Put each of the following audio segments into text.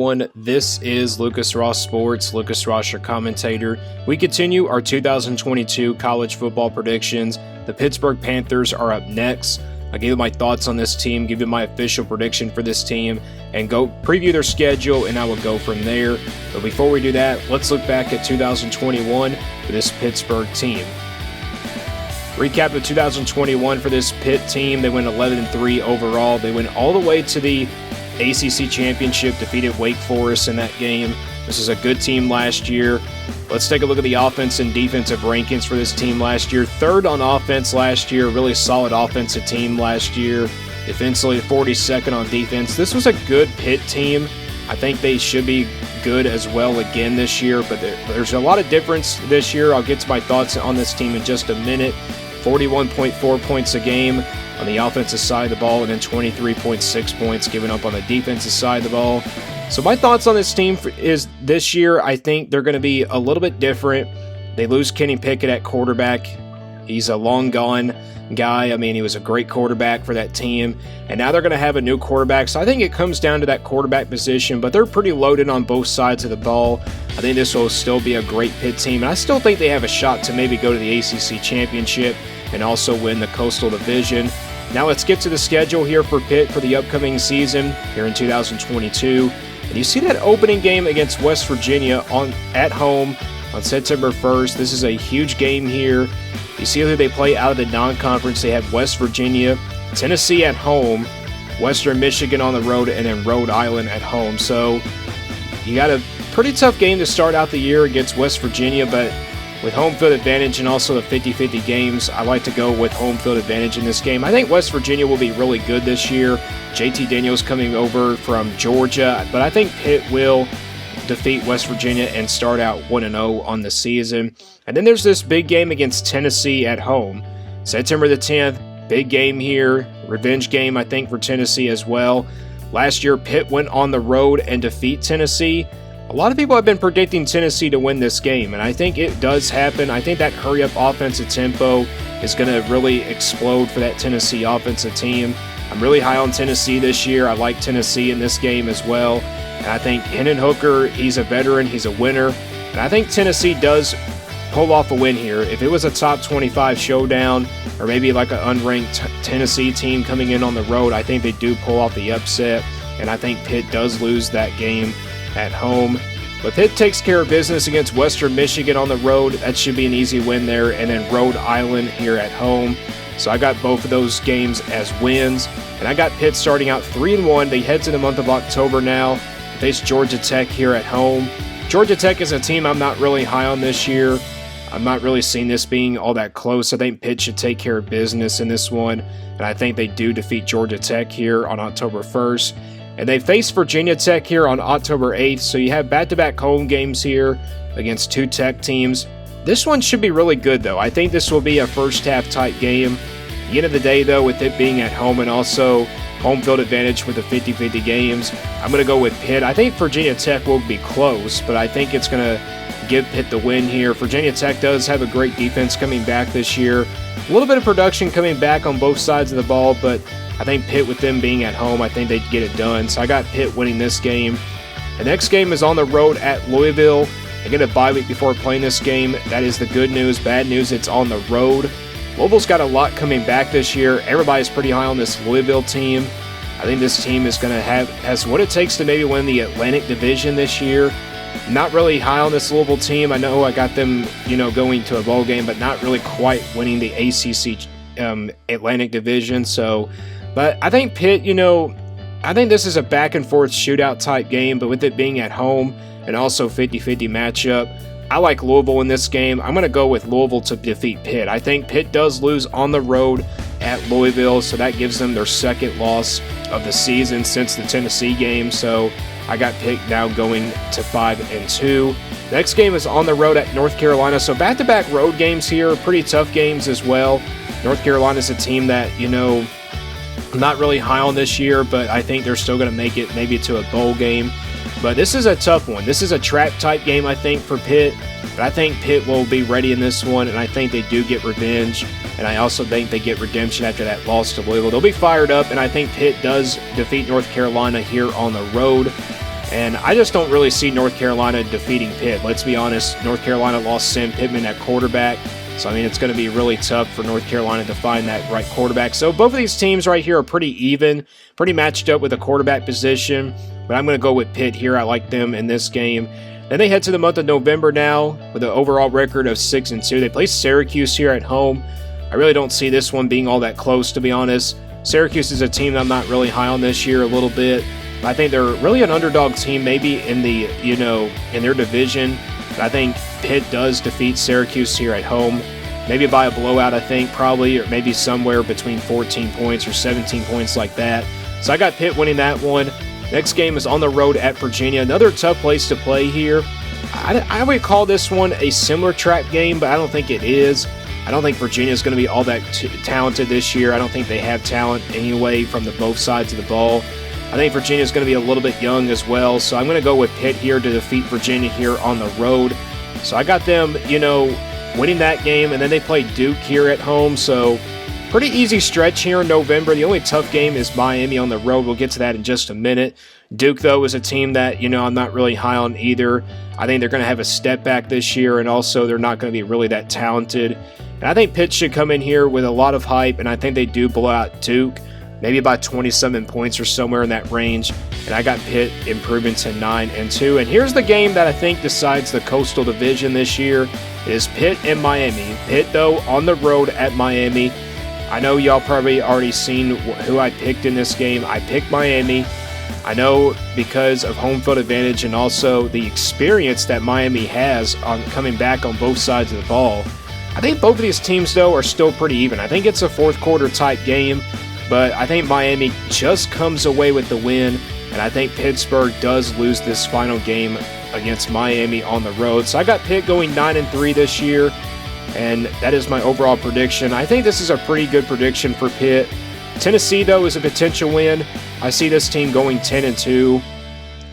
everyone. This is Lucas Ross Sports, Lucas Ross, your commentator. We continue our 2022 college football predictions. The Pittsburgh Panthers are up next. I'll give you my thoughts on this team, give you my official prediction for this team, and go preview their schedule, and I will go from there. But before we do that, let's look back at 2021 for this Pittsburgh team. Recap of 2021 for this Pitt team. They went 11-3 overall. They went all the way to the ACC Championship, defeated Wake Forest in that game. This is a good team last year. Let's take a look at the offense and defensive rankings for this team last year. Third on offense last year, really solid offensive team last year. Defensively, 42nd on defense. This was a good Pitt team. I think they should be good as well again this year, but there's a lot of difference this year. I'll get to my thoughts on this team in just a minute. 41.4 points a game on the offensive side of the ball, and then 23.6 points given up on the defensive side of the ball. So my thoughts on this team is this year, I think they're going to be a little bit different. They lose Kenny Pickett at quarterback. He's a long gone guy. I mean, he was a great quarterback for that team. And now they're going to have a new quarterback. So I think it comes down to that quarterback position, but they're pretty loaded on both sides of the ball. I think this will still be a great Pitt team. And I still think they have a shot to maybe go to the ACC Championship and also win the Coastal Division. Now let's get to the schedule here for Pitt for the upcoming season here in 2022. And you see that opening game against West Virginia at home on September 1st. This is a huge game here. You see who they play out of the non-conference. They have West Virginia, Tennessee at home, Western Michigan on the road, and then Rhode Island at home. So you got a pretty tough game to start out the year against West Virginia, but with home field advantage and also the 50-50 games, I like to go with home field advantage in this game. I think West Virginia will be really good this year. JT Daniels coming over from Georgia, but I think Pitt will defeat West Virginia and start out 1-0 on the season. And then there's this big game against Tennessee at home. September the 10th, big game here. Revenge game, I think, for Tennessee as well. Last year, Pitt went on the road and defeat Tennessee. A lot of people have been predicting Tennessee to win this game, and I think it does happen. I think that hurry-up offensive tempo is going to really explode for that Tennessee offensive team. I'm really high on Tennessee this year. I like Tennessee in this game as well. And I think Hendon Hooker, he's a veteran, he's a winner. And I think Tennessee does pull off a win here. If it was a top 25 showdown, or maybe like an unranked Tennessee team coming in on the road, I think they do pull off the upset. And I think Pitt does lose that game at home. But Pitt takes care of business against Western Michigan on the road. That should be an easy win there. And then Rhode Island here at home. So I got both of those games as wins. And I got Pitt starting out 3-1. They head to the month of October now. Face Georgia Tech here at home. Georgia Tech is a team I'm not really high on this year. I'm not really seeing this being all that close. I think Pitt should take care of business in this one. And I think they do defeat Georgia Tech here on October 1st. And they face Virginia Tech here on October 8th. So you have back-to-back home games here against two Tech teams. This one should be really good, though. I think this will be a first-half tight game. At the end of the day, though, with it being at home and also home field advantage with the 50-50 games, I'm going to go with Pitt. I think Virginia Tech will be close, but I think it's going to give Pitt the win here. Virginia Tech does have a great defense coming back this year. A little bit of production coming back on both sides of the ball, but I think Pitt, with them being at home, I think they'd get it done. So I got Pitt winning this game. The next game is on the road at Louisville. They get a bye week before playing this game. That is the good news. Bad news, it's on the road. Louisville's got a lot coming back this year. Everybody's pretty high on this Louisville team. I think this team is going to has what it takes to maybe win the Atlantic Division this year. Not really high on this Louisville team. I know I got them, going to a bowl game, but not really quite winning the ACC Atlantic Division. But I think Pitt, I think this is a back-and-forth shootout type game, but with it being at home and also 50-50 matchup, I like Louisville in this game. I'm going to go with Louisville to defeat Pitt. I think Pitt does lose on the road at Louisville, so that gives them their second loss of the season since the Tennessee game. So I got Pitt now going to 5-2. Next game is on the road at North Carolina. So back-to-back road games here, pretty tough games as well. North Carolina's a team that, I'm not really high on this year, but I think they're still going to make it maybe to a bowl game. But this is a tough one. This is a trap-type game, I think, for Pitt. But I think Pitt will be ready in this one, and I think they do get revenge. And I also think they get redemption after that loss to Louisville. They'll be fired up, and I think Pitt does defeat North Carolina here on the road. And I just don't really see North Carolina defeating Pitt. Let's be honest, North Carolina lost Sam Pittman at quarterback. So, I mean, it's going to be really tough for North Carolina to find that right quarterback. So, both of these teams right here are pretty even, pretty matched up with the quarterback position. But I'm going to go with Pitt here. I like them in this game. Then they head to the month of November now with an overall record of 6-2. They play Syracuse here at home. I really don't see this one being all that close, to be honest. Syracuse is a team that I'm not really high on this year a little bit. I think they're really an underdog team maybe in the, in their division. But I think Pitt does defeat Syracuse here at home. Maybe by a blowout, I think, probably, or maybe somewhere between 14 points or 17 points like that. So I got Pitt winning that one. Next game is on the road at Virginia. Another tough place to play here. I would call this one a similar trap game, but I don't think it is. I don't think Virginia is going to be all that talented this year. I don't think they have talent anyway from both sides of the ball. I think Virginia is going to be a little bit young as well, so I'm going to go with Pitt here to defeat Virginia here on the road. So I got them, winning that game, and then they play Duke here at home, so pretty easy stretch here in November. The only tough game is Miami on the road. We'll get to that in just a minute. Duke, though, is a team that, I'm not really high on either. I think they're going to have a step back this year, and also they're not going to be really that talented. And I think Pitt should come in here with a lot of hype, and I think they do blow out Duke, maybe about 27 points or somewhere in that range. And I got Pitt improving to 9-2. And here's the game that I think decides the Coastal Division this year. It is Pitt and Miami. Pitt, though, on the road at Miami. I know y'all probably already seen who I picked in this game. I picked Miami. I know because of home field advantage and also the experience that Miami has on coming back on both sides of the ball. I think both of these teams, though, are still pretty even. I think it's a fourth quarter type game, but I think Miami just comes away with the win, and I think Pittsburgh does lose this final game against Miami on the road. So I got Pitt going 9-3 this year, and that is my overall prediction. I think this is a pretty good prediction for Pitt. Tennessee, though, is a potential win. I see this team going 10-2,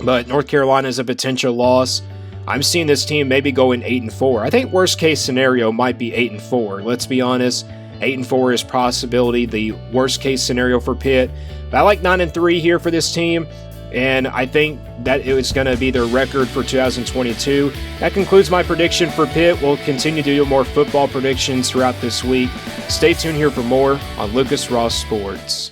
but North Carolina is a potential loss. I'm seeing this team maybe going 8-4. I think worst case scenario might be 8-4. Let's be honest. 8-4 is possibility, the worst case scenario for Pitt. But I like 9-3 here for this team, and I think that it was going to be their record for 2022. That concludes my prediction for Pitt. We'll continue to do more football predictions throughout this week. Stay tuned here for more on Lucas Ross Sports.